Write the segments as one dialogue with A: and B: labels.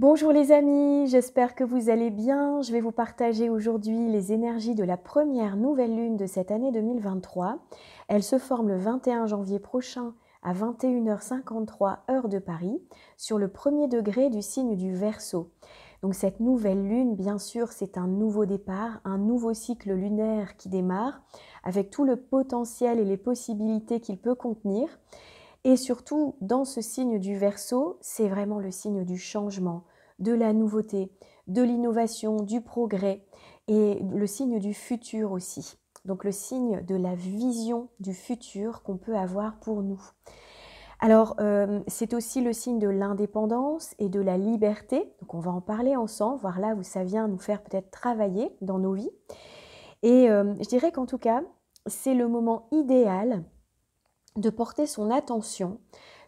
A: Bonjour les amis, j'espère que vous allez bien. Je vais vous partager aujourd'hui les énergies de la première nouvelle lune de cette année 2023. Elle se forme le 21 janvier prochain à 21h53 heure de Paris sur le premier degré du signe du Verseau. Donc cette nouvelle lune, bien sûr, c'est un nouveau départ, un nouveau cycle lunaire qui démarre avec tout le potentiel et les possibilités qu'il peut contenir. Et surtout, dans ce signe du Verseau, c'est vraiment le signe du changement, de la nouveauté, de l'innovation, du progrès et le signe du futur aussi. Donc le signe de la vision du futur qu'on peut avoir pour nous. Alors, c'est aussi le signe de l'indépendance et de la liberté. Donc on va en parler ensemble, voir là où ça vient nous faire peut-être travailler dans nos vies. Et je dirais qu'en tout cas, c'est le moment idéal de porter son attention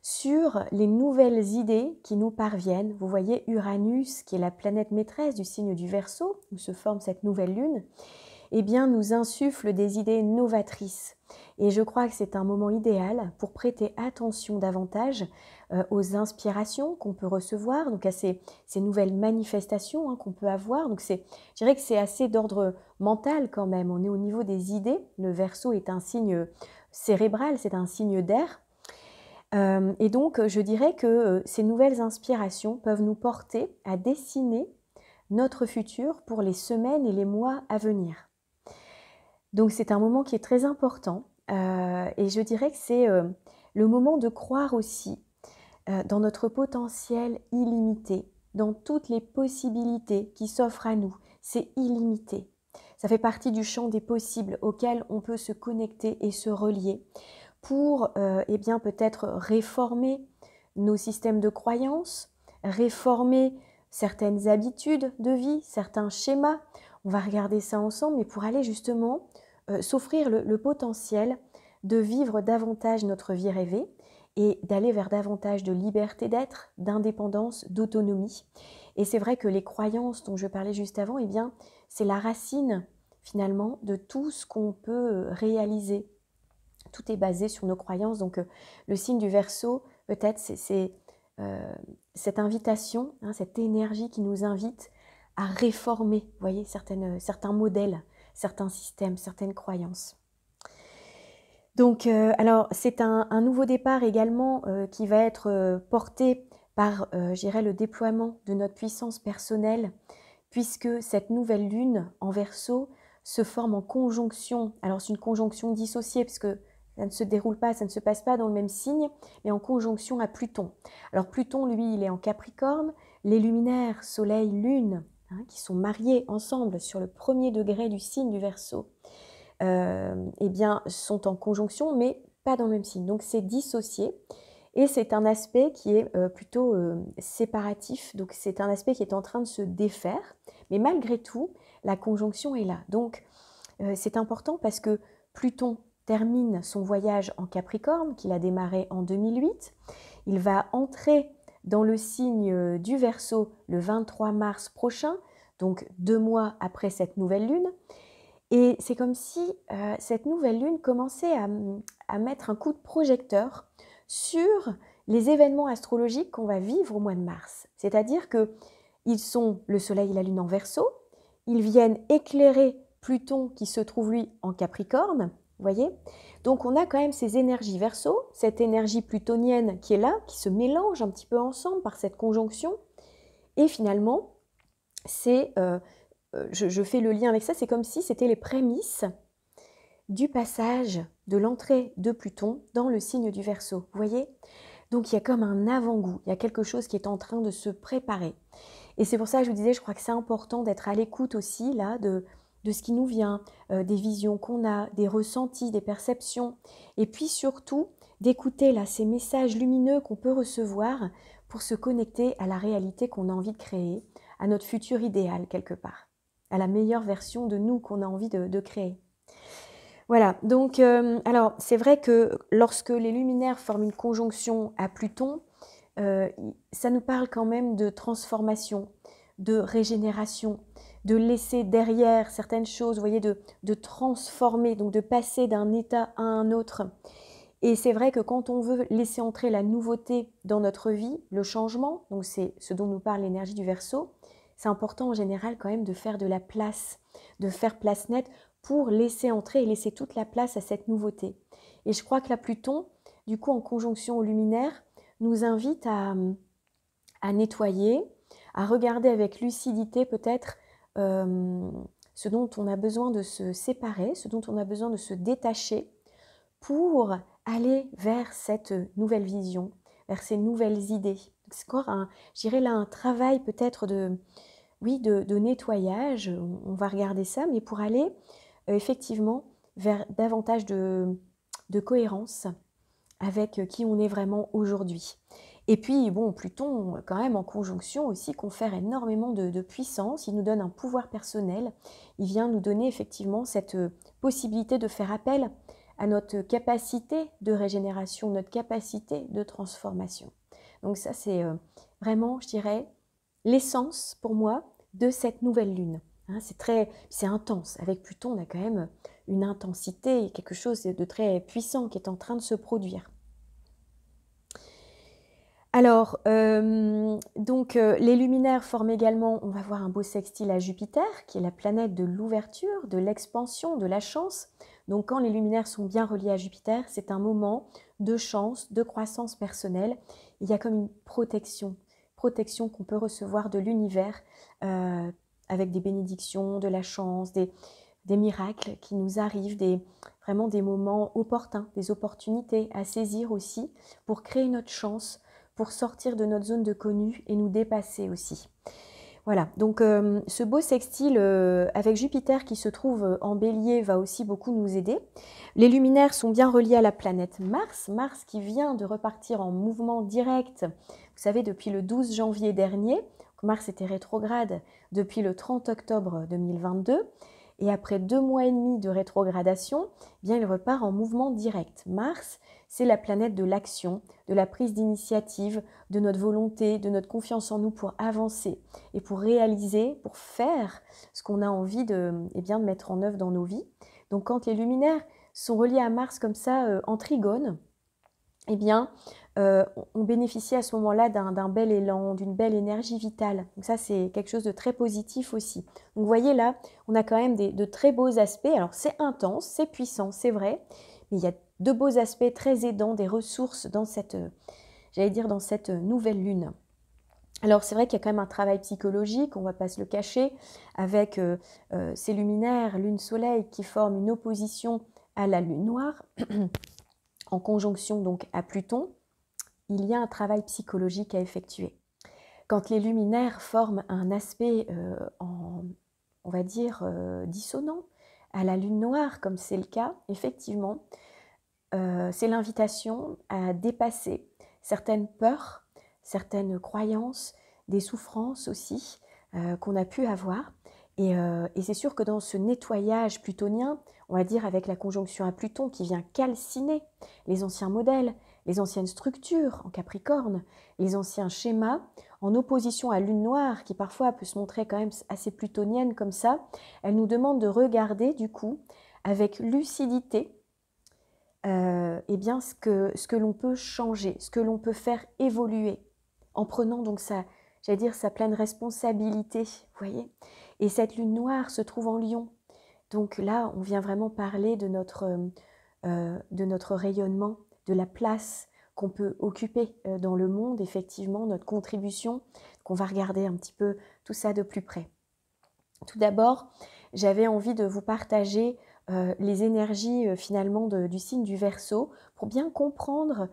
A: sur les nouvelles idées qui nous parviennent. Vous voyez Uranus, qui est la planète maîtresse du signe du Verseau, où se forme cette nouvelle lune, eh bien, nous insuffle des idées novatrices. Et je crois que c'est un moment idéal pour prêter attention davantage aux inspirations qu'on peut recevoir, donc à ces nouvelles manifestations qu'on peut avoir. Donc je dirais que c'est assez d'ordre mental quand même. On est au niveau des idées. Le Verseau est un signe cérébral, c'est un signe d'air. Et donc, je dirais que ces nouvelles inspirations peuvent nous porter à dessiner notre futur pour les semaines et les mois à venir. Donc, c'est un moment qui est très important et je dirais que c'est le moment de croire aussi dans notre potentiel illimité, dans toutes les possibilités qui s'offrent à nous. C'est illimité. Ça fait partie du champ des possibles auquel on peut se connecter et se relier pour eh bien, peut-être réformer nos systèmes de croyances, réformer certaines habitudes de vie, certains schémas. On va regarder ça ensemble, mais pour aller justement s'offrir le potentiel de vivre davantage notre vie rêvée et d'aller vers davantage de liberté d'être, d'indépendance, d'autonomie. Et c'est vrai que les croyances dont je parlais juste avant, eh bien, c'est la racine finalement de tout ce qu'on peut réaliser. Tout est basé sur nos croyances. Donc le signe du Verseau, peut-être, c'est cette invitation, cette énergie qui nous invite à réformer, vous voyez, certains modèles, certains systèmes, certaines croyances. Donc, alors, c'est un nouveau départ également qui va être porté par, je dirais, le déploiement de notre puissance personnelle, puisque cette nouvelle lune en Verseau se forme en conjonction. Alors, c'est une conjonction dissociée, puisque ça ne se déroule pas, ça ne se passe pas dans le même signe, mais en conjonction à Pluton. Alors, Pluton, lui, il est en Capricorne. Les luminaires, Soleil, Lune, qui sont mariés ensemble sur le premier degré du signe du Verseau, eh bien, sont en conjonction, mais pas dans le même signe. Donc, c'est dissocié. Et c'est un aspect qui est plutôt séparatif. Donc, c'est un aspect qui est en train de se défaire. Mais malgré tout, la conjonction est là. Donc, c'est important parce que Pluton termine son voyage en Capricorne, qu'il a démarré en 2008. Il va entrer dans le signe du Verseau le 23 mars prochain, donc 2 mois après cette nouvelle lune. Et c'est comme si cette nouvelle lune commençait à mettre un coup de projecteur sur les événements astrologiques qu'on va vivre au mois de mars. C'est-à-dire qu'ils sont le Soleil et la Lune en Verseau, ils viennent éclairer Pluton qui se trouve lui en Capricorne, vous voyez. Donc on a quand même ces énergies Verseau, cette énergie plutonienne qui est là, qui se mélange un petit peu ensemble par cette conjonction. Et finalement, c'est... je fais le lien avec ça, c'est comme si c'était les prémices du passage de l'entrée de Pluton dans le signe du Verseau. Vous voyez? Donc il y a comme un avant-goût, il y a quelque chose qui est en train de se préparer. Et c'est pour ça que je vous disais, je crois que c'est important d'être à l'écoute aussi là de ce qui nous vient, des visions qu'on a, des ressentis, des perceptions. Et puis surtout, d'écouter là ces messages lumineux qu'on peut recevoir pour se connecter à la réalité qu'on a envie de créer, à notre futur idéal quelque part, à la meilleure version de nous qu'on a envie de créer. Voilà, donc alors c'est vrai que lorsque les luminaires forment une conjonction à Pluton, ça nous parle quand même de transformation, de régénération, de laisser derrière certaines choses, vous voyez, de transformer, donc de passer d'un état à un autre. Et c'est vrai que quand on veut laisser entrer la nouveauté dans notre vie, le changement, donc c'est ce dont nous parle l'énergie du Verseau, c'est important en général quand même de faire de la place, de faire place nette pour laisser entrer et laisser toute la place à cette nouveauté. Et je crois que la Pluton, du coup en conjonction au luminaire, nous invite à nettoyer, à regarder avec lucidité peut-être ce dont on a besoin de se séparer, ce dont on a besoin de se détacher pour aller vers cette nouvelle vision, vers ces nouvelles idées. C'est encore je dirais là, un travail peut-être de nettoyage, on va regarder ça, mais pour aller effectivement vers davantage de cohérence avec qui on est vraiment aujourd'hui. Et puis, bon, Pluton, quand même en conjonction aussi, confère énormément de puissance, il nous donne un pouvoir personnel, il vient nous donner effectivement cette possibilité de faire appel à notre capacité de régénération, notre capacité de transformation. Donc ça, c'est vraiment, je dirais, l'essence pour moi de cette nouvelle lune. Hein, c'est intense. Avec Pluton, on a quand même une intensité, quelque chose de très puissant qui est en train de se produire. Alors, les luminaires forment également, on va voir un beau sextile à Jupiter, qui est la planète de l'ouverture, de l'expansion, de la chance. Donc, quand les luminaires sont bien reliés à Jupiter, c'est un moment de chance, de croissance personnelle. Il y a comme une protection qu'on peut recevoir de l'univers avec des bénédictions, de la chance, des miracles qui nous arrivent, vraiment des moments opportuns, des opportunités à saisir aussi pour créer notre chance, pour sortir de notre zone de connu et nous dépasser aussi. Voilà, donc ce beau sextile avec Jupiter qui se trouve en Bélier va aussi beaucoup nous aider. Les luminaires sont bien reliés à la planète Mars, Mars qui vient de repartir en mouvement direct, vous savez, depuis le 12 janvier dernier. Mars était rétrograde depuis le 30 octobre 2022. Et après 2 mois et demi de rétrogradation, eh bien il repart en mouvement direct. Mars, c'est la planète de l'action, de la prise d'initiative, de notre volonté, de notre confiance en nous pour avancer et pour réaliser, pour faire ce qu'on a envie de mettre en œuvre dans nos vies. Donc quand les luminaires sont reliés à Mars comme ça en trigone, eh bien, on bénéficie à ce moment-là d'un bel élan, d'une belle énergie vitale. Donc ça, c'est quelque chose de très positif aussi. Donc vous voyez là, on a quand même de très beaux aspects. Alors c'est intense, c'est puissant, c'est vrai, mais il y a de beaux aspects très aidants, des ressources dans cette, dans cette nouvelle lune. Alors c'est vrai qu'il y a quand même un travail psychologique, on ne va pas se le cacher, avec ces luminaires, lune-soleil, qui forment une opposition à la lune noire, en conjonction donc à Pluton. Il y a un travail psychologique à effectuer. Quand les luminaires forment un aspect, on va dire, dissonant à la lune noire, comme c'est le cas, effectivement, c'est l'invitation à dépasser certaines peurs, certaines croyances, des souffrances aussi qu'on a pu avoir. Et c'est sûr que dans ce nettoyage plutonien, on va dire avec la conjonction à Pluton qui vient calciner les anciens modèles, les anciennes structures en Capricorne, les anciens schémas, en opposition à Lune Noire qui parfois peut se montrer quand même assez plutonienne comme ça, elle nous demande de regarder du coup avec lucidité ce que l'on peut changer, ce que l'on peut faire évoluer, en prenant donc sa pleine responsabilité, vous voyez. Et cette lune noire se trouve en Lion. Donc là, on vient vraiment parler de notre rayonnement, de la place qu'on peut occuper dans le monde, effectivement, notre contribution, qu'on va regarder un petit peu tout ça de plus près. Tout d'abord, j'avais envie de vous partager les énergies finalement du signe du Verseau pour bien comprendre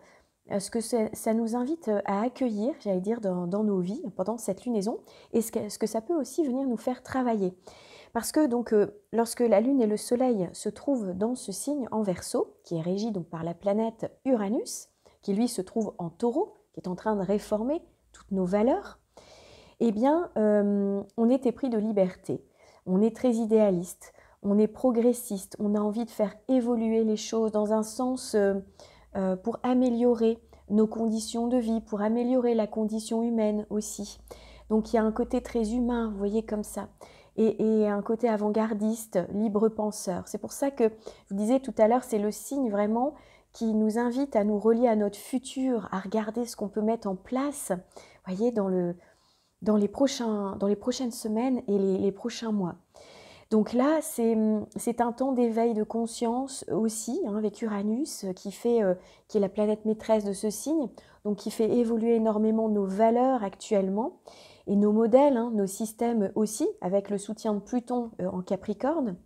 A: ce que ça nous invite à accueillir, j'allais dire, dans nos vies pendant cette lunaison et ce que ça peut aussi venir nous faire travailler. Parce que donc, lorsque la Lune et le Soleil se trouvent dans ce signe en Verseau, qui est régi donc par la planète Uranus, qui lui se trouve en Taureau, qui est en train de réformer toutes nos valeurs, eh bien, on est épris de liberté, on est très idéaliste, on est progressiste, on a envie de faire évoluer les choses dans un sens pour améliorer nos conditions de vie, pour améliorer la condition humaine aussi. Donc il y a un côté très humain, vous voyez, comme ça, et un côté avant-gardiste, libre penseur. C'est pour ça que je vous disais tout à l'heure, c'est le signe vraiment qui nous invite à nous relier à notre futur, à regarder ce qu'on peut mettre en place, voyez, dans les prochaines semaines et les prochains mois. Donc là, c'est un temps d'éveil de conscience aussi, hein, avec Uranus, qui est la planète maîtresse de ce signe, donc qui fait évoluer énormément nos valeurs actuellement, et nos modèles, hein, nos systèmes aussi, avec le soutien de Pluton en Capricorne.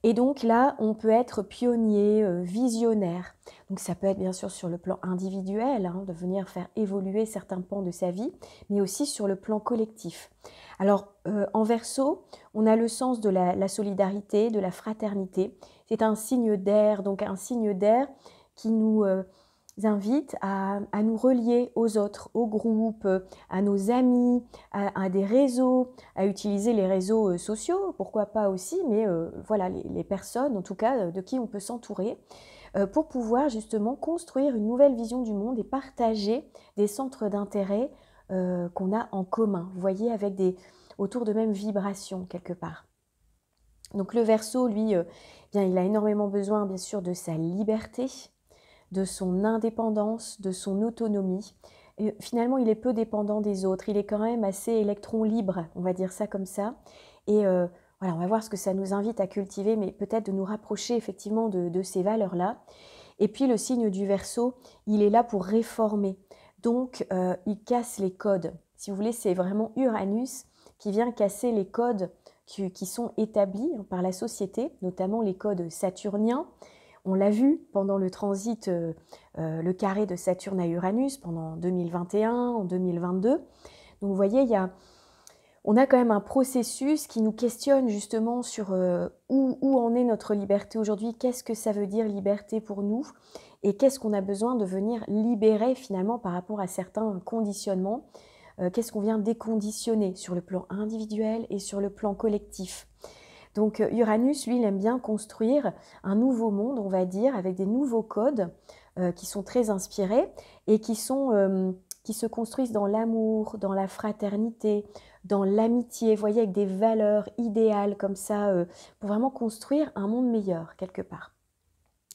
A: Et donc là, on peut être pionnier, visionnaire. Donc ça peut être bien sûr sur le plan individuel, hein, de venir faire évoluer certains pans de sa vie, mais aussi sur le plan collectif. Alors en Verseau, on a le sens de la solidarité, de la fraternité. C'est un signe d'air, donc un signe d'air qui nous invite à nous relier aux autres, aux groupes, à nos amis, à des réseaux, à utiliser les réseaux sociaux, pourquoi pas aussi, mais voilà, les personnes en tout cas de qui on peut s'entourer pour pouvoir justement construire une nouvelle vision du monde et partager des centres d'intérêt qu'on a en commun, vous voyez, avec autour de mêmes vibrations quelque part. Donc le Verseau, lui, bien, il a énormément besoin bien sûr de sa liberté, de son indépendance, de son autonomie. Et finalement, il est peu dépendant des autres. Il est quand même assez électron libre, on va dire ça comme ça. Et voilà, on va voir ce que ça nous invite à cultiver, mais peut-être de nous rapprocher effectivement de ces valeurs-là. Et puis le signe du Verseau, il est là pour réformer. Donc, il casse les codes. Si vous voulez, c'est vraiment Uranus qui vient casser les codes qui sont établis par la société, notamment les codes saturniens. On l'a vu pendant le transit, le carré de Saturne à Uranus, pendant 2021, en 2022. Donc vous voyez, on a quand même un processus qui nous questionne justement sur où en est notre liberté aujourd'hui, qu'est-ce que ça veut dire liberté pour nous, et qu'est-ce qu'on a besoin de venir libérer finalement par rapport à certains conditionnements, qu'est-ce qu'on vient déconditionner sur le plan individuel et sur le plan collectif. Donc Uranus, lui, il aime bien construire un nouveau monde, on va dire, avec des nouveaux codes qui sont très inspirés et qui se construisent dans l'amour, dans la fraternité, dans l'amitié, vous voyez, avec des valeurs idéales comme ça, pour vraiment construire un monde meilleur, quelque part.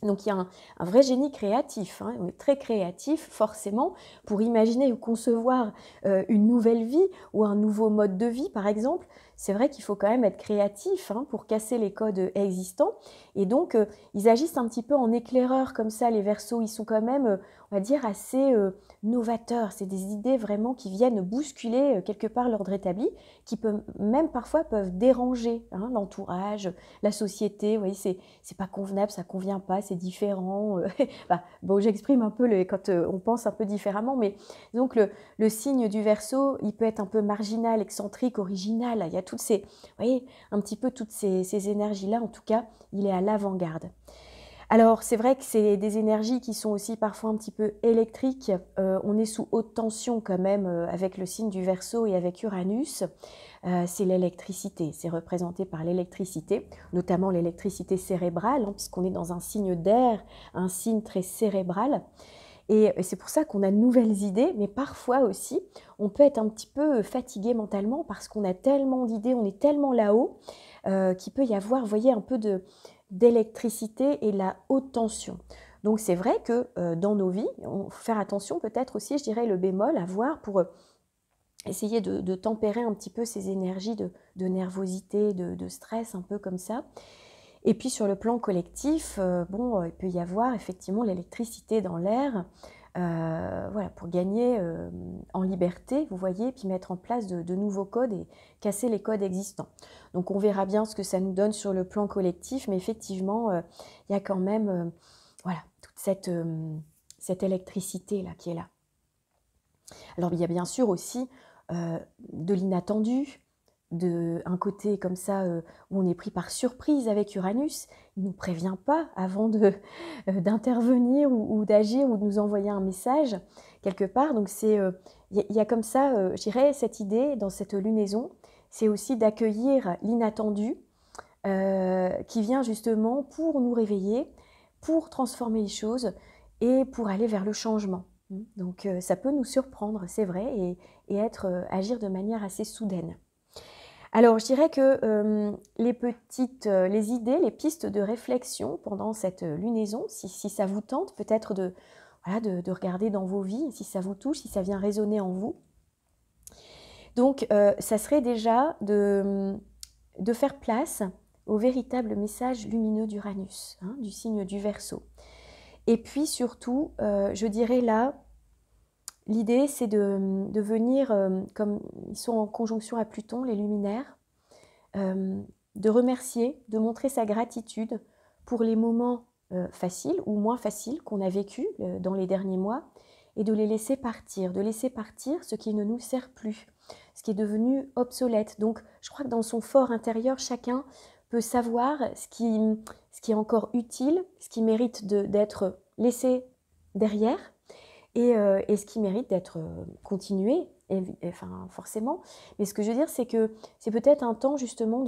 A: Donc il y a un vrai génie créatif, hein, on est très créatif forcément pour imaginer ou concevoir une nouvelle vie ou un nouveau mode de vie par exemple. C'est vrai qu'il faut quand même être créatif hein, pour casser les codes existants et donc ils agissent un petit peu en éclaireur comme ça, les Verseaux, ils sont quand même, on va dire, assez novateurs. C'est des idées vraiment qui viennent bousculer quelque part l'ordre établi, qui même parfois peuvent déranger hein, l'entourage, la société, vous voyez, c'est pas convenable, ça convient pas, c'est différent. Bah, bon, j'exprime un peu quand on pense un peu différemment, mais donc le signe du Verseau, il peut être un peu marginal, excentrique, original. Il y a toutes ces, vous voyez, un petit peu toutes ces énergies-là. En tout cas, il est à l'avant-garde. Alors, c'est vrai que c'est des énergies qui sont aussi parfois un petit peu électriques. On est sous haute tension quand même avec le signe du Verseau et avec Uranus. C'est l'électricité, c'est représenté par l'électricité, notamment l'électricité cérébrale, hein, puisqu'on est dans un signe d'air, un signe très cérébral. Et c'est pour ça qu'on a de nouvelles idées, mais parfois aussi, on peut être un petit peu fatigué mentalement parce qu'on a tellement d'idées, on est tellement là-haut, qu'il peut y avoir, vous voyez, un peu d'électricité et de la haute tension. Donc c'est vrai que dans nos vies, il faut faire attention peut-être aussi, je dirais, le bémol à voir pour essayer de tempérer un petit peu ces énergies de nervosité, de stress, un peu comme ça. Et puis sur le plan collectif, bon, il peut y avoir effectivement l'électricité dans l'air, voilà, pour gagner en liberté, vous voyez, puis mettre en place de nouveaux codes et casser les codes existants. Donc on verra bien ce que ça nous donne sur le plan collectif, mais effectivement, il y a quand même voilà, toute cette électricité-là qui est là. Alors il y a bien sûr aussi de l'inattendu, un côté comme ça où on est pris par surprise avec Uranus. Il ne nous prévient pas avant d'intervenir ou d'agir ou de nous envoyer un message quelque part. Donc il y a comme ça, je dirais, cette idée dans cette lunaison, c'est aussi d'accueillir l'inattendu qui vient justement pour nous réveiller, pour transformer les choses et pour aller vers le changement. Donc ça peut nous surprendre, c'est vrai, et agir de manière assez soudaine. Alors, je dirais que les idées, les pistes de réflexion pendant cette lunaison, si ça vous tente, peut-être voilà, de regarder dans vos vies, si ça vous touche, si ça vient résonner en vous. Donc, ça serait déjà de faire place au véritable message lumineux d'Uranus, hein, du signe du Verseau. Et puis surtout, je dirais là, l'idée c'est de venir, comme ils sont en conjonction à Pluton, les luminaires, de remercier, de montrer sa gratitude pour les moments faciles ou moins faciles qu'on a vécus dans les derniers mois, et de les laisser partir, de laisser partir ce qui ne nous sert plus, ce qui est devenu obsolète. Donc je crois que dans son fort intérieur, chacun peut savoir ce qui est encore utile, ce qui mérite d'être laissé derrière, et ce qui mérite d'être continué, enfin forcément. Mais ce que je veux dire, c'est que c'est peut-être un temps justement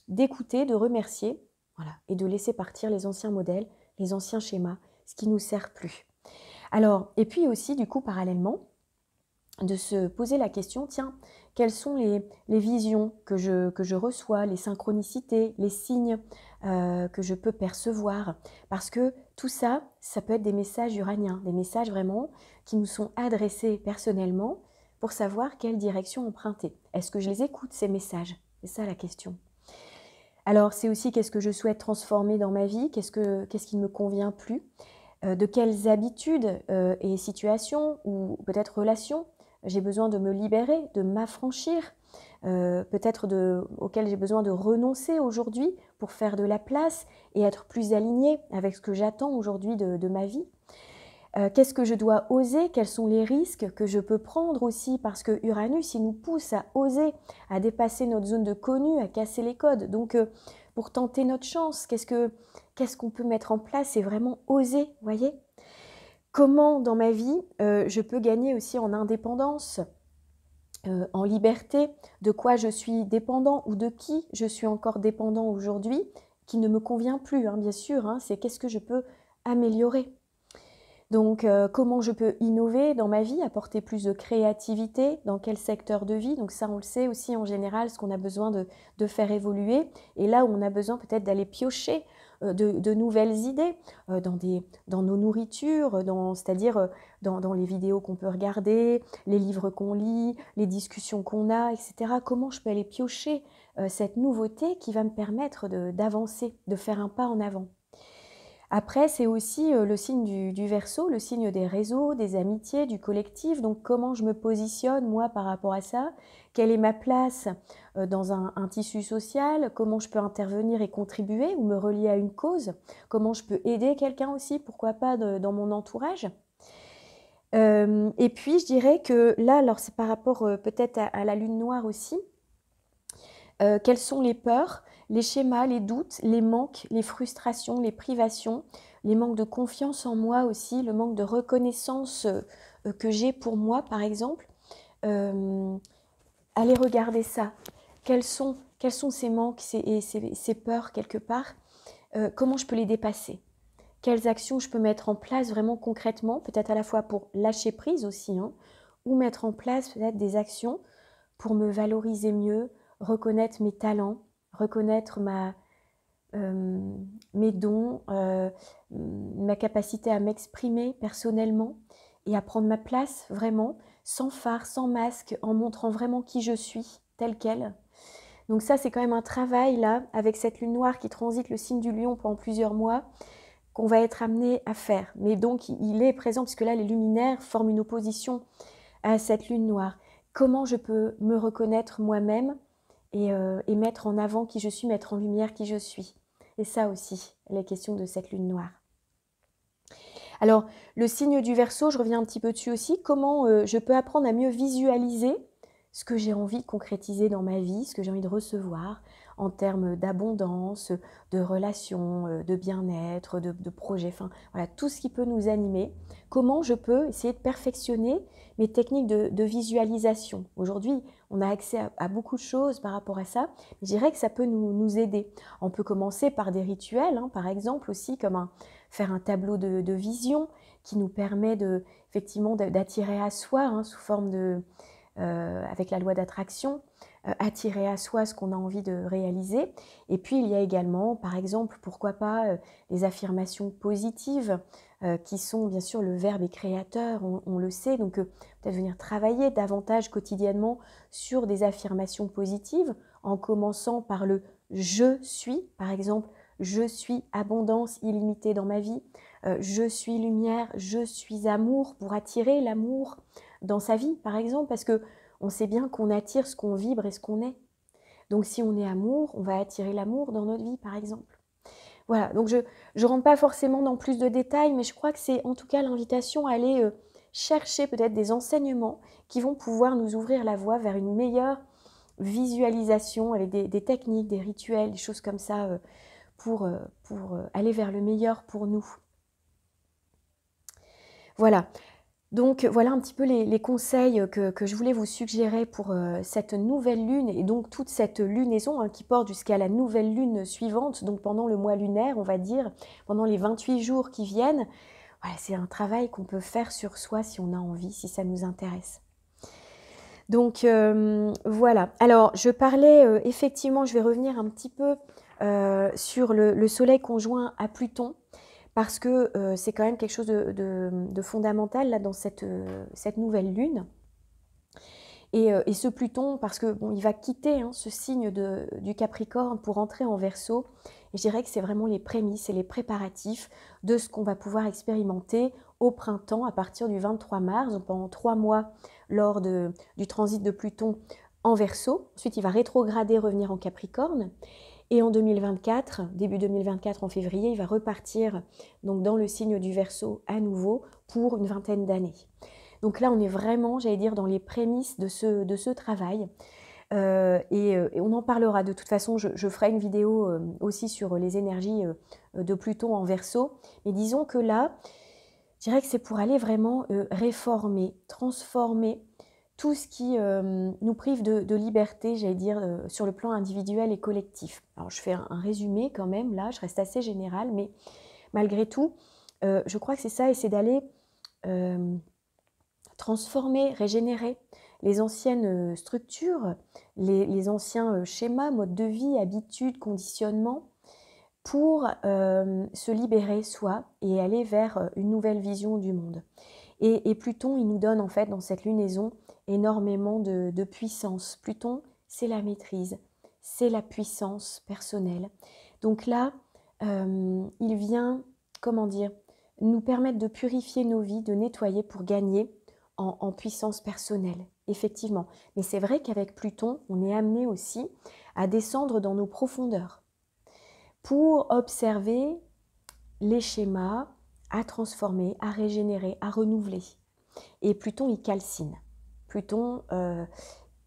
A: d'écouter, de remercier, voilà, et de laisser partir les anciens modèles, les anciens schémas, ce qui ne nous sert plus. Alors, et puis aussi, du coup, parallèlement, de se poser la question, tiens, quelles sont les visions que je reçois, les synchronicités, les signes que je peux percevoir. Parce que tout ça, ça peut être des messages uraniens, des messages vraiment qui nous sont adressés personnellement pour savoir quelle direction emprunter. Est-ce que je les écoute, ces messages? C'est ça la question. Alors, c'est aussi qu'est-ce que je souhaite transformer dans ma vie, qu'est-ce qui ne me convient plus, de quelles habitudes et situations ou peut-être relations j'ai besoin de me libérer, de m'affranchir, peut-être auxquelles j'ai besoin de renoncer aujourd'hui pour faire de la place et être plus alignée avec ce que j'attends aujourd'hui de ma vie. Qu'est-ce que je dois oser? Quels sont les risques que je peux prendre aussi? Parce que Uranus, il nous pousse à oser, à dépasser notre zone de connu, à casser les codes. Donc, pour tenter notre chance, qu'est-ce qu'on peut mettre en place? C'est vraiment oser, voyez? Comment dans ma vie, je peux gagner aussi en indépendance, en liberté, de quoi je suis dépendant ou de qui je suis encore dépendant aujourd'hui, qui ne me convient plus, hein, bien sûr, hein, c'est qu'est-ce que je peux améliorer. Donc, comment je peux innover dans ma vie, apporter plus de créativité, dans quel secteur de vie. Donc ça, on le sait aussi en général, ce qu'on a besoin de faire évoluer. Et là où on a besoin peut-être d'aller piocher de nouvelles idées dans nos nourritures, c'est-à-dire dans les vidéos qu'on peut regarder, les livres qu'on lit, les discussions qu'on a, etc. Comment je peux aller piocher cette nouveauté qui va me permettre d'avancer, de faire un pas en avant. Après, c'est aussi le signe du Verseau, le signe des réseaux, des amitiés, du collectif. Donc, comment je me positionne, moi, par rapport à ça? Quelle est ma place dans un tissu social? Comment je peux intervenir et contribuer ou me relier à une cause? Comment je peux aider quelqu'un aussi, pourquoi pas, dans mon entourage? Et puis, je dirais que là, alors c'est par rapport peut-être à la lune noire aussi, quelles sont les peurs, les schémas, les doutes, les manques, les frustrations, les privations, les manques de confiance en moi aussi, le manque de reconnaissance que j'ai pour moi, par exemple. Allez regarder ça. Quels sont ces manques et ces peurs quelque part? Comment je peux les dépasser? Quelles actions je peux mettre en place vraiment concrètement, peut-être à la fois pour lâcher prise aussi, hein, ou mettre en place peut-être des actions pour me valoriser mieux, reconnaître mes talents, reconnaître mes dons, ma capacité à m'exprimer personnellement et à prendre ma place vraiment, sans phare, sans masque, en montrant vraiment qui je suis, telle qu'elle. Donc ça, c'est quand même un travail là, avec cette lune noire qui transite le signe du lion pendant plusieurs mois, qu'on va être amené à faire. Mais donc, il est présent, puisque là, les luminaires forment une opposition à cette lune noire. Comment je peux me reconnaître moi-même et mettre en avant qui je suis, mettre en lumière qui je suis. Et ça aussi, les questions de cette lune noire. Alors, le signe du Verseau, je reviens un petit peu dessus aussi. Comment je peux apprendre à mieux visualiser ce que j'ai envie de concrétiser dans ma vie, ce que j'ai envie de recevoir en termes d'abondance, de relations, de bien-être, de projets, enfin voilà, tout ce qui peut nous animer. Comment je peux essayer de perfectionner mes techniques de visualisation. Aujourd'hui, on a accès à beaucoup de choses par rapport à ça. Je dirais que ça peut nous aider. On peut commencer par des rituels, hein, par exemple aussi, comme faire un tableau de vision qui nous permet effectivement d'attirer à soi, hein, sous forme avec la loi d'attraction, attirer à soi ce qu'on a envie de réaliser. Et puis il y a également, par exemple, pourquoi pas les affirmations positives qui sont bien sûr le verbe est créateur, on le sait, donc peut-être venir travailler davantage quotidiennement sur des affirmations positives en commençant par le je suis, par exemple, je suis abondance illimitée dans ma vie, je suis lumière, je suis amour, pour attirer l'amour dans sa vie, par exemple, parce que on sait bien qu'on attire ce qu'on vibre et ce qu'on est. Donc si on est amour, on va attirer l'amour dans notre vie, par exemple. Voilà, donc je ne rentre pas forcément dans plus de détails, mais je crois que c'est en tout cas l'invitation à aller chercher peut-être des enseignements qui vont pouvoir nous ouvrir la voie vers une meilleure visualisation avec des techniques, des rituels, des choses comme ça pour aller vers le meilleur pour nous. Voilà. Donc voilà un petit peu les conseils que je voulais vous suggérer pour cette nouvelle lune et donc toute cette lunaison qui porte jusqu'à la nouvelle lune suivante, donc pendant le mois lunaire, on va dire, pendant les 28 jours qui viennent. Voilà, c'est un travail qu'on peut faire sur soi si on a envie, si ça nous intéresse. Donc voilà. Alors je parlais effectivement, je vais revenir un petit peu sur le soleil conjoint à Pluton, parce que c'est quand même quelque chose de fondamental là, dans cette nouvelle lune. Et ce Pluton, parce que bon, il va quitter ce signe du Capricorne pour entrer en Verseau, et je dirais que c'est vraiment les prémices et les préparatifs de ce qu'on va pouvoir expérimenter au printemps à partir du 23 mars, donc pendant 3 mois lors du transit de Pluton en Verseau. Ensuite, il va rétrograder, revenir en Capricorne. Et en 2024, début 2024, en février, il va repartir donc dans le signe du Verseau à nouveau pour une vingtaine d'années. Donc là, on est vraiment, j'allais dire, dans les prémices de ce travail. Et on en parlera. De toute façon, je ferai une vidéo aussi sur les énergies de Pluton en Verseau. Mais disons que là, je dirais que c'est pour aller vraiment réformer, transformer tout ce qui nous prive de liberté, j'allais dire, sur le plan individuel et collectif. Alors je fais un résumé quand même, là, je reste assez générale, mais malgré tout, je crois que c'est ça, et c'est d'aller transformer, régénérer les anciennes structures, les anciens schémas, modes de vie, habitudes, conditionnements, pour se libérer soi et aller vers une nouvelle vision du monde. Et Pluton, il nous donne en fait dans cette lunaison énormément de puissance. Pluton, c'est la maîtrise, c'est la puissance personnelle. Donc là, il vient, comment dire, nous permettre de purifier nos vies, de nettoyer pour gagner en puissance personnelle, effectivement. Mais c'est vrai qu'avec Pluton, on est amené aussi à descendre dans nos profondeurs pour observer les schémas à transformer, à régénérer, à renouveler. Et Pluton, il calcine. Pluton,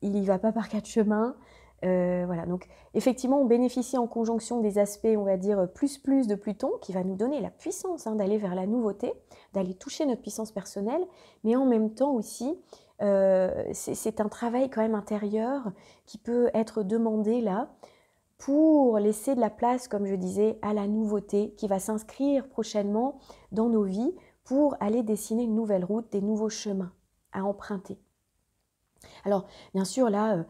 A: il n'y va pas par 4 chemins. Voilà, donc effectivement, on bénéficie en conjonction des aspects, on va dire, plus de Pluton, qui va nous donner la puissance d'aller vers la nouveauté, d'aller toucher notre puissance personnelle, mais en même temps aussi, c'est un travail quand même intérieur qui peut être demandé là, pour laisser de la place, comme je disais, à la nouveauté qui va s'inscrire prochainement dans nos vies pour aller dessiner une nouvelle route, des nouveaux chemins à emprunter. Alors, bien sûr, là,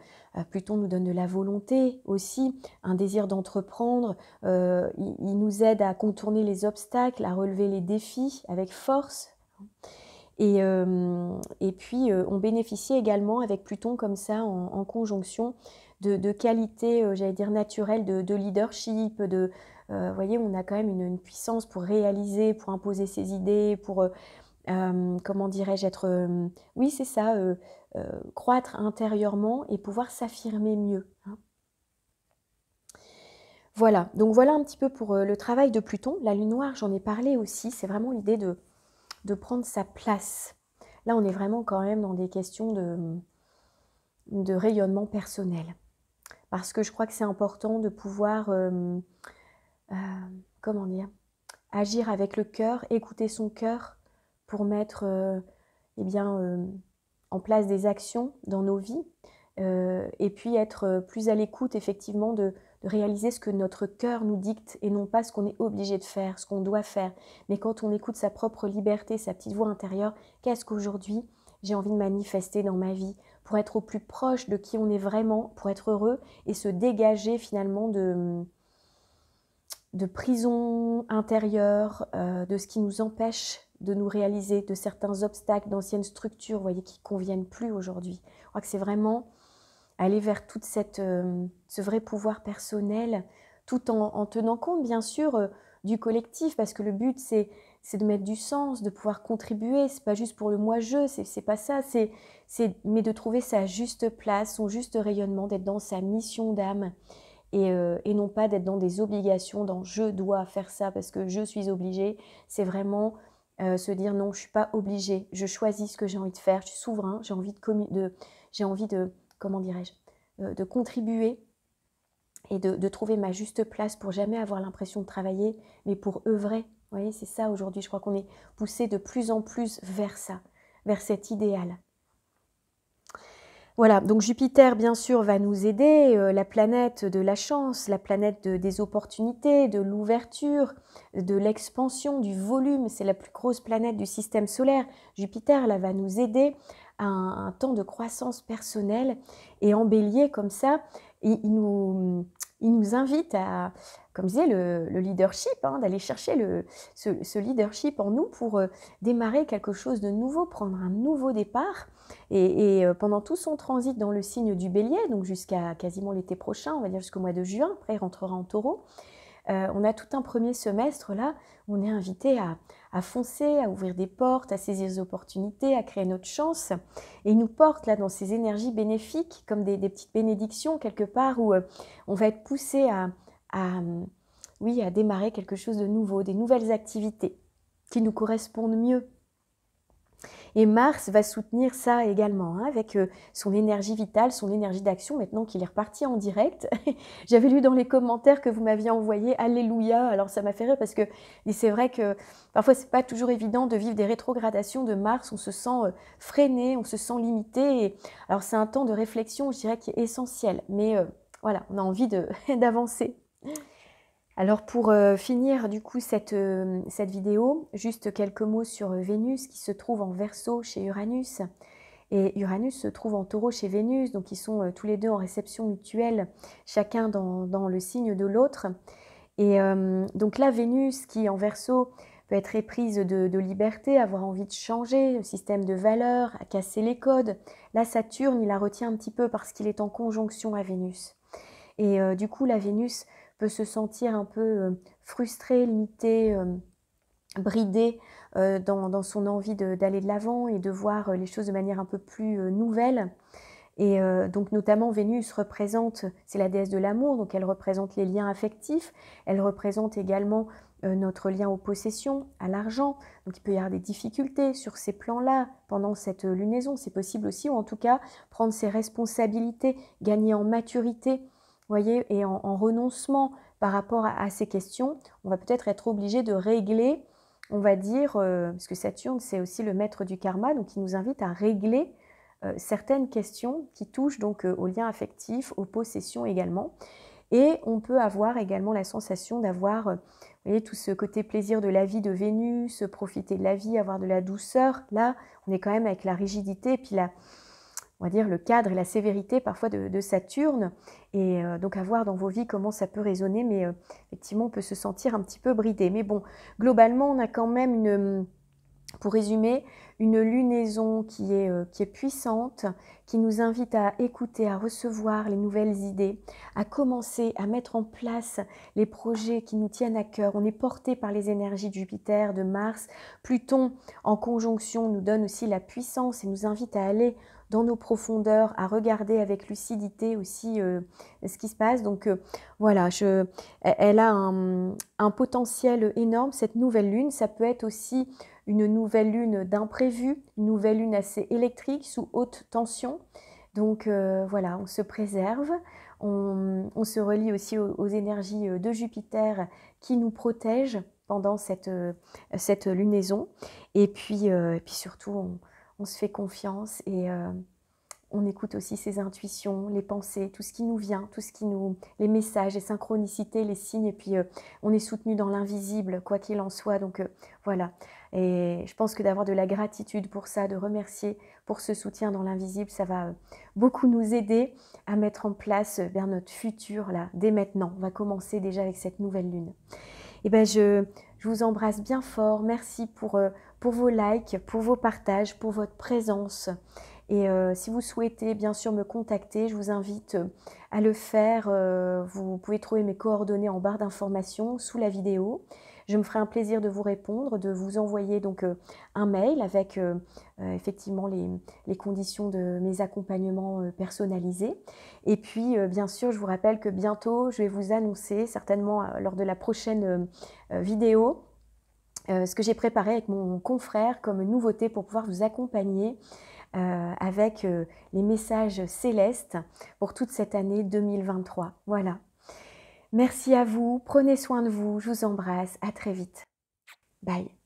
A: Pluton nous donne de la volonté aussi, un désir d'entreprendre. Il nous aide à contourner les obstacles, à relever les défis avec force. Et puis, on bénéficie également avec Pluton comme ça, en conjonction, de qualités, j'allais dire, naturelles, de leadership, vous voyez, on a quand même une puissance pour réaliser, pour imposer ses idées, pour, comment dirais-je, être, oui, c'est ça, croître intérieurement et pouvoir s'affirmer mieux. Voilà, donc voilà un petit peu pour le travail de Pluton. La lune noire, j'en ai parlé aussi, c'est vraiment l'idée de prendre sa place. Là, on est vraiment quand même dans des questions de rayonnement personnel. Parce que je crois que c'est important de pouvoir, comment dire, agir avec le cœur, écouter son cœur pour mettre eh bien, en place des actions dans nos vies. Et puis être plus à l'écoute effectivement de réaliser ce que notre cœur nous dicte et non pas ce qu'on est obligé de faire, ce qu'on doit faire. Mais quand on écoute sa propre liberté, sa petite voix intérieure, qu'est-ce qu'aujourd'hui j'ai envie de manifester dans ma vie pour être au plus proche de qui on est vraiment, pour être heureux et se dégager finalement de prison intérieure, de ce qui nous empêche de nous réaliser, de certains obstacles, d'anciennes structures, vous voyez, qui ne conviennent plus aujourd'hui. Je crois que c'est vraiment aller vers toute ce vrai pouvoir personnel, tout en tenant compte, bien sûr, du collectif, parce que le but, c'est de mettre du sens, de pouvoir contribuer. C'est pas juste pour le moi-je, c'est pas ça, mais de trouver sa juste place, son juste rayonnement, d'être dans sa mission d'âme, et non pas d'être dans des obligations, dans je dois faire ça parce que je suis obligée. C'est vraiment se dire non, je ne suis pas obligée, je choisis ce que j'ai envie de faire, je suis souverain, j'ai envie de comment dirais-je, de contribuer et de trouver ma juste place pour jamais avoir l'impression de travailler, mais pour œuvrer. Vous voyez, c'est ça aujourd'hui, je crois qu'on est poussé de plus en plus vers ça, vers cet idéal. Voilà, donc Jupiter, bien sûr, va nous aider, la planète de la chance, la planète des opportunités, de l'ouverture, de l'expansion, du volume. C'est la plus grosse planète du système solaire. Jupiter, là, va nous aider à un temps de croissance personnelle. Et en Bélier, comme ça, il nous invite à, comme je disais, le leadership, hein, d'aller chercher ce leadership en nous pour démarrer quelque chose de nouveau, prendre un nouveau départ. Et pendant tout son transit dans le signe du Bélier, donc jusqu'à quasiment l'été prochain, on va dire jusqu'au mois de juin, après il rentrera en Taureau, on a tout un premier semestre là, où on est invité à foncer, à ouvrir des portes, à saisir des opportunités, à créer notre chance. Et il nous porte là dans ces énergies bénéfiques, comme des petites bénédictions quelque part, où on va être poussé à démarrer quelque chose de nouveau, des nouvelles activités qui nous correspondent mieux. Et Mars va soutenir ça également, hein, avec son énergie vitale, son énergie d'action, maintenant qu'il est reparti en direct. J'avais lu dans les commentaires que vous m'aviez envoyé « Alléluia », alors ça m'a fait rire parce que c'est vrai que parfois c'est pas toujours évident de vivre des rétrogradations de Mars, on se sent freiné, on se sent limité. Et alors c'est un temps de réflexion, je dirais, qui est essentiel, mais voilà, on a envie d'avancer. Alors pour finir du coup cette vidéo, juste quelques mots sur Vénus qui se trouve en Verseau chez Uranus. Et Uranus se trouve en Taureau chez Vénus, donc ils sont tous les deux en réception mutuelle, chacun dans le signe de l'autre. Et donc là, Vénus qui en Verseau peut être éprise de liberté, avoir envie de changer le système de valeurs, à casser les codes. Là, Saturne, il la retient un petit peu parce qu'il est en conjonction à Vénus. Et du coup, la Vénus peut se sentir un peu frustrée, limitée, bridée dans son envie d'aller de l'avant et de voir les choses de manière un peu plus nouvelle. Et donc notamment Vénus représente, c'est la déesse de l'amour, donc elle représente les liens affectifs, elle représente également notre lien aux possessions, à l'argent. Donc il peut y avoir des difficultés sur ces plans-là pendant cette lunaison, c'est possible aussi, ou en tout cas prendre ses responsabilités, gagner en maturité, voyez, et en renoncement par rapport à ces questions. On va peut-être être obligé de régler, on va dire, parce que Saturne c'est aussi le maître du karma, donc il nous invite à régler certaines questions qui touchent donc aux liens affectifs, aux possessions également. Et on peut avoir également la sensation d'avoir, vous voyez, tout ce côté plaisir de la vie de Vénus, profiter de la vie, avoir de la douceur. Là, on est quand même avec la rigidité et puis on va dire le cadre et la sévérité parfois de Saturne. Et donc à voir dans vos vies comment ça peut résonner, mais effectivement, on peut se sentir un petit peu bridé. Mais bon, globalement, on a quand même pour résumer, une lunaison qui est puissante, qui nous invite à écouter, à recevoir les nouvelles idées, à commencer à mettre en place les projets qui nous tiennent à cœur. On est porté par les énergies de Jupiter, de Mars. Pluton en conjonction nous donne aussi la puissance et nous invite à aller dans nos profondeurs, à regarder avec lucidité aussi ce qui se passe. Donc voilà, elle a un potentiel énorme, cette nouvelle lune. Ça peut être aussi une nouvelle lune d'imprévu, une nouvelle lune assez électrique, sous haute tension. Donc voilà, on se préserve, on se relie aussi aux énergies de Jupiter qui nous protègent pendant cette lunaison. Et puis surtout, on se fait confiance et on écoute aussi ses intuitions, les pensées, tout ce qui nous vient, les messages, les synchronicités, les signes. Et puis on est soutenu dans l'invisible, quoi qu'il en soit. Donc voilà. Et je pense que d'avoir de la gratitude pour ça, de remercier pour ce soutien dans l'invisible, ça va beaucoup nous aider à mettre en place vers notre futur là, dès maintenant. On va commencer déjà avec cette nouvelle lune. Et ben je vous embrasse bien fort. Merci pour vos likes, pour vos partages, pour votre présence. Et si vous souhaitez bien sûr me contacter, je vous invite à le faire. Vous pouvez trouver mes coordonnées en barre d'informations sous la vidéo. Je me ferai un plaisir de vous répondre, de vous envoyer donc un mail avec effectivement les conditions de mes accompagnements personnalisés. Et puis bien sûr, je vous rappelle que bientôt, je vais vous annoncer certainement lors de la prochaine vidéo ce que j'ai préparé avec mon confrère comme nouveauté pour pouvoir vous accompagner avec les messages célestes pour toute cette année 2023. Voilà. Merci à vous, prenez soin de vous, je vous embrasse, à très vite. Bye.